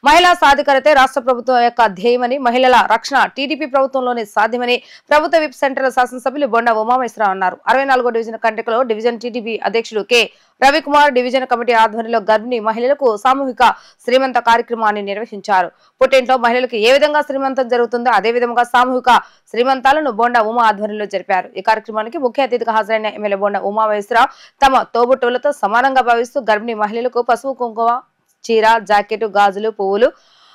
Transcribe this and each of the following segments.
మహిళా సాధికారతే రాష్ట్ర ప్రభుత్వం యొక్క ధ్యేయమని, మహిళల రక్షణ టీడీపీ ప్రభుత్వంలోనే సాధ్యమని ప్రభుత్వ విప్ సెంట్రల్ శాసనసభ్యులు బొండా ఉమామేశ్వరరావు అన్నారు. 64వ డివిజన్ కంటెకలో డివిజన్ టీడీపీ అధ్యక్షుడు కె రవికుమార్ డివిజన్ కమిటీ ఆధ్వర్యంలో గర్భిణీ మహిళలకు సామూహిక శ్రీమంత కార్యక్రమాన్ని నిర్వహించారు. పుట్టింట్లో మహిళలకు ఏ విధంగా శ్రీమంతం జరుగుతుందో అదే విధంగా సామూహిక శ్రీమంతాలను బొండా ఉమా ఆధ్వర్యంలో జరిపారు. ఈ కార్యక్రమానికి ముఖ్య అతిథిగా హాజరైన ఎమ్మెల్యే బొండా ఉమామేశ్వరరావు తమ తోబుట్టువులతో సమానంగా భావిస్తూ గర్భిణీ మహిళలకు పసుపు కుంకుమ, చీర, జాకెట్, గాజులు, పువ్వులు,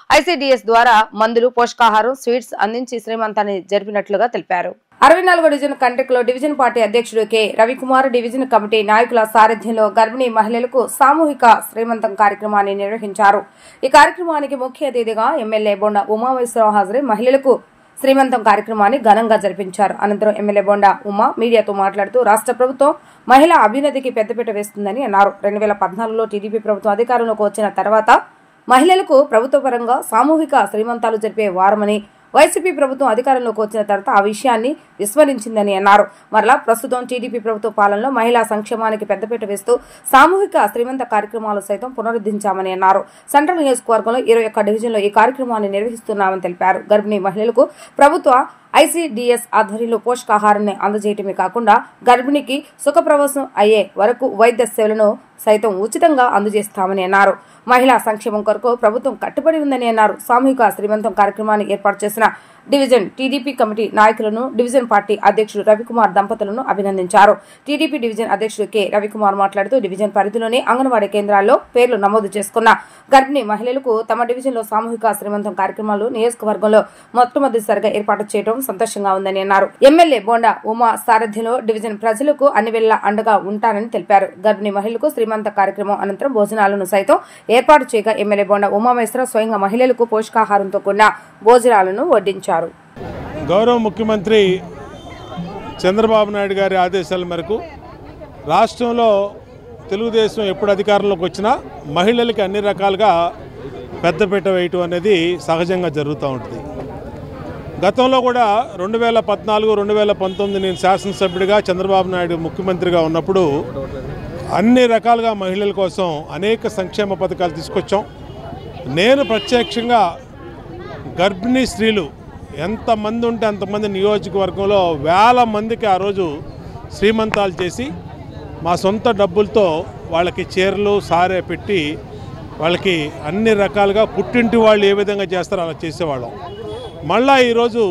ఐసీడీఎస్ ద్వారా మందులు, పోషకాహారం, స్వీట్స్ అందించి శ్రీమంతాన్ని జరిపినట్లుగా తెలిపారు. 64వ డివిజన్ కంటెక్లో డివిజన్ పార్టీ అధ్యక్షుడు కె రవికుమార్ డివిజన్ కమిటీ నాయకుల సారథ్యంలో గర్భిణీ మహిళలకు సామూహిక శ్రీమంతం కార్యక్రమాన్ని నిర్వహించారు. ఈ కార్యక్రమానికి ముఖ్య అతిథిగా ఎమ్మెల్యే బొండా ఉమామేశ్వరరావు హాజరై మహిళలకు శ్రీమంతం కార్యక్రమాన్ని ఘనంగా జరిపించారు. అనంతరం ఎమ్మెల్యే బొండా ఉమా మీడియాతో మాట్లాడుతూ రాష్ట్ర ప్రభుత్వం మహిళా అభ్యున్నతికి పెద్దపీట వేస్తుందని అన్నారు. 2014లో టీడీపీ ప్రభుత్వం అధికారంలోకి వచ్చిన తర్వాత మహిళలకు ప్రభుత్వ పరంగా సామూహిక శ్రీమంతాలు జరిపే వారమని, వైసీపీ ప్రభుత్వం అధికారంలోకి వచ్చిన తర్వాత ఆ విషయాన్ని విస్మరించిందని అన్నారు. మరలా ప్రస్తుతం టీడీపీ ప్రభుత్వ పాలనలో మహిళా సంక్షేమానికి పెద్దపీట వేస్తూ సామూహిక శ్రీమంత కార్యక్రమాలు సైతం పునరుద్ధరించామని అన్నారు. సెంట్రల్ నియోజకవర్గంలో 21 డివిజన్లో ఈ కార్యక్రమాన్ని నిర్వహిస్తున్నామని తెలిపారు. గర్భిణీ మహిళలకు ప్రభుత్వ ఐసీడీఎస్ ఆధ్వర్యంలో పోషకాహారాన్ని అందజేయటమే కాకుండా గర్భిణికి సుఖప్రసవం అయ్యే వరకు వైద్య సేవలను సైతం ఉచితంగా అందజేస్తామని అన్నారు. మహిళా సంక్షేమం కొరకు ప్రభుత్వం కట్టుబడి ఉందని అన్నారు. సామూహిక శ్రీమంతం కార్యక్రమాన్ని ఏర్పాటు చేసిన డివిజన్ టీడీపీ కమిటీ నాయకులను, డివిజన్ పార్టీ అధ్యక్షుడు రవికుమార్ దంపతులను అభినందించారు. టీడీపీ డివిజన్ అధ్యక్షుడు కె రవికుమార్ మాట్లాడుతూ డివిజన్ పరిధిలోని అంగన్వాడీ కేంద్రాల్లో పేర్లు నమోదు చేసుకున్న గర్భిణీ మహిళలకు తమ డివిజన్లో సామూహిక శ్రీమంతం కార్యక్రమాలు నియోజకవర్గంలో మొట్టమొదటిసారిగా ఏర్పాటు చేయడం సంతోషంగా ఉందని అన్నారు. ఎమ్మెల్యే బొండా ఉమా సారథ్యంలో డివిజన్ ప్రజలకు అన్ని వేళలా అండగా ఉంటానని తెలిపారు. గర్భిణీ మహిళలకు శ్రీమంత కార్యక్రమం అనంతరం భోజనాలను సైతం ఏర్పాటు చేయగా ఎమ్మెల్యే బొండా ఉమామేశ్వరరావు స్వయంగా మహిళలకు పోషకాహారంతో కూడిన భోజనాలను వడ్డించారు. గౌరవ ముఖ్యమంత్రి చంద్రబాబు నాయుడు గారి ఆదేశాల మేరకు రాష్ట్రంలో తెలుగుదేశం ఎప్పుడు అధికారంలోకి వచ్చినా మహిళలకి అన్ని రకాలుగా పెద్దపీట వేయటం అనేది సహజంగా జరుగుతూ ఉంటుంది. గతంలో కూడా 2014, 2019 నేను శాసనసభ్యుడిగా, చంద్రబాబు నాయుడు ముఖ్యమంత్రిగా ఉన్నప్పుడు అన్ని రకాలుగా మహిళల కోసం అనేక సంక్షేమ పథకాలు తీసుకొచ్చాం. నేను ప్రత్యక్షంగా గర్భిణీ స్త్రీలు ఎంతమంది ఉంటే అంతమంది నియోజకవర్గంలో వేల మందికి ఆ రోజు శ్రీమంతాలు చేసి మా సొంత డబ్బులతో వాళ్ళకి చీరలు, సారే పెట్టి వాళ్ళకి అన్ని రకాలుగా పుట్టింటి వాళ్ళు ఏ విధంగా చేస్తారో అలా చేసేవాళ్ళం. మళ్ళా ఈరోజు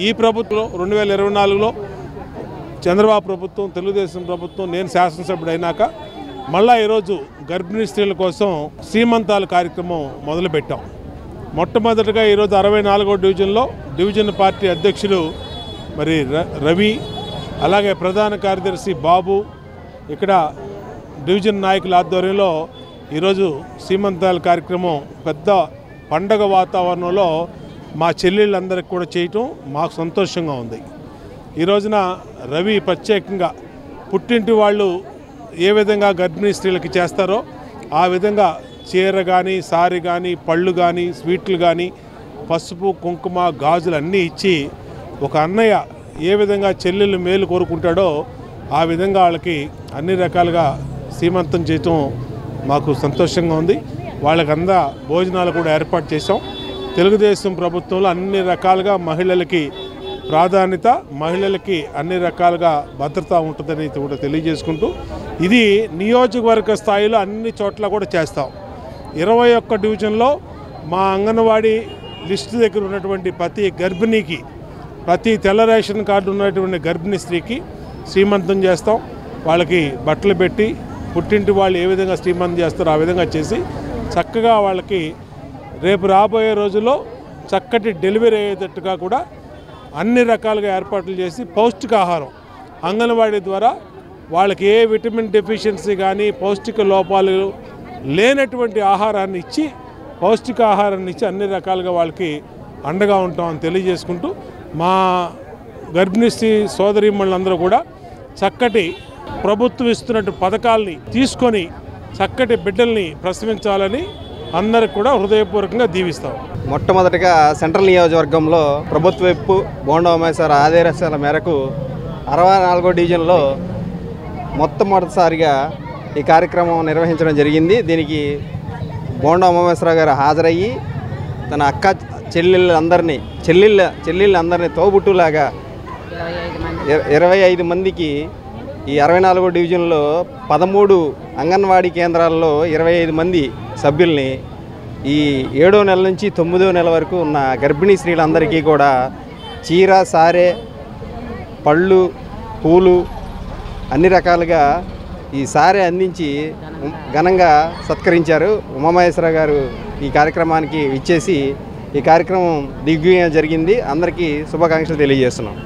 ఈ ప్రభుత్వం 2024లో చంద్రబాబు ప్రభుత్వం, తెలుగుదేశం ప్రభుత్వం, నేను శాసనసభ్యుడు అయినాక మళ్ళా ఈరోజు గర్భిణీ స్త్రీల కోసం శ్రీమంతాల కార్యక్రమం మొదలుపెట్టాం. మొట్టమొదటిగా ఈరోజు 64వ డివిజన్లో డివిజన్ పార్టీ అధ్యక్షులు మరి రవి, అలాగే ప్రధాన కార్యదర్శి బాబు, ఇక్కడ డివిజన్ నాయకుల ఆధ్వర్యంలో ఈరోజు శ్రీమంతాల కార్యక్రమం పెద్ద పండగ వాతావరణంలో మా చెల్లెళ్ళందరికీ కూడా చేయటం మాకు సంతోషంగా ఉంది. ఈ రోజున రవి ప్రత్యేకంగా పుట్టింటి వాళ్ళు ఏ విధంగా గర్భిణీ స్త్రీలకి చేస్తారో ఆ విధంగా చీర కానీ, సారీ కానీ, పళ్ళు కానీ, స్వీట్లు కానీ, పసుపు, కుంకుమ, గాజులు అన్నీ ఇచ్చి ఒక అన్నయ్య ఏ విధంగా చెల్లెళ్ళు మేలు కోరుకుంటాడో ఆ విధంగా వాళ్ళకి అన్ని రకాలుగా శ్రీమంతం చేయటం మాకు సంతోషంగా ఉంది. వాళ్ళకి భోజనాలు కూడా ఏర్పాటు చేసాం. తెలుగుదేశం ప్రభుత్వంలో అన్ని రకాలుగా మహిళలకి ప్రాధాన్యత, మహిళలకి అన్ని రకాలుగా భద్రత ఉంటుందని కూడా తెలియజేసుకుంటూ ఇది నియోజకవర్గ స్థాయిలో అన్ని చోట్ల కూడా చేస్తాం. 21 డివిజన్లో మా అంగన్వాడీ లిస్టు దగ్గర ఉన్నటువంటి ప్రతి గర్భిణీకి, ప్రతి తెల్ల రేషన్ కార్డు ఉన్నటువంటి గర్భిణీ స్త్రీకి శ్రీమంతం చేస్తాం. వాళ్ళకి బట్టలు పెట్టి పుట్టింటి వాళ్ళు ఏ విధంగా శ్రీమంతం చేస్తారో ఆ విధంగా చేసి చక్కగా వాళ్ళకి రేపు రాబోయే రోజుల్లో చక్కటి డెలివరీ అయ్యేటట్టుగా కూడా అన్ని రకాలుగా ఏర్పాట్లు చేసి పౌష్టికాహారం అంగన్వాడీ ద్వారా వాళ్ళకి ఏ విటమిన్ డెఫిషియన్సీ కానీ, పౌష్టిక లోపాలు లేనటువంటి ఆహారాన్ని ఇచ్చి, పౌష్టికాహారాన్ని ఇచ్చి అన్ని రకాలుగా వాళ్ళకి అండగా ఉంటామని తెలియజేసుకుంటూ మా గర్భిణీ స్త్రీ సోదరీమణులందరూ కూడా చక్కటి ప్రభుత్వం ఇస్తున్నట్టు పథకాలని తీసుకొని చక్కటి బిడ్డల్ని ప్రసవించాలని అందరికి కూడా హృదయపూర్వకంగా దీవిస్తాం. మొట్టమొదటిగా సెంట్రల్ నియోజకవర్గంలో ప్రభుత్వ వైపు బొండా ఉమేశ్వర ఆదేశాల మేరకు 64వ డివిజన్లో మొట్టమొదటిసారిగా ఈ కార్యక్రమం నిర్వహించడం జరిగింది. దీనికి బోండా ఉమామహేశ్వరరావు గారు హాజరయ్యి తన అక్క చెల్లెళ్ళందరినీ తోబుట్టులాగా 25 మందికి ఈ 64వ డివిజన్లో 13 అంగన్వాడీ కేంద్రాల్లో 25 మంది సభ్యుల్ని ఈ 7వ నెల నుంచి 9వ నెల వరకు ఉన్న గర్భిణీ స్త్రీలందరికీ కూడా చీర సారే పళ్ళు పూలు అన్ని రకాలుగా ఈ సారే అందించి ఘనంగా సత్కరించారు. ఉమామహేశ్వరరావు గారు ఈ కార్యక్రమానికి ఇచ్చేసి ఈ కార్యక్రమం దిగ్విజయం జరిగింది. అందరికీ శుభాకాంక్షలు తెలియజేస్తున్నాం.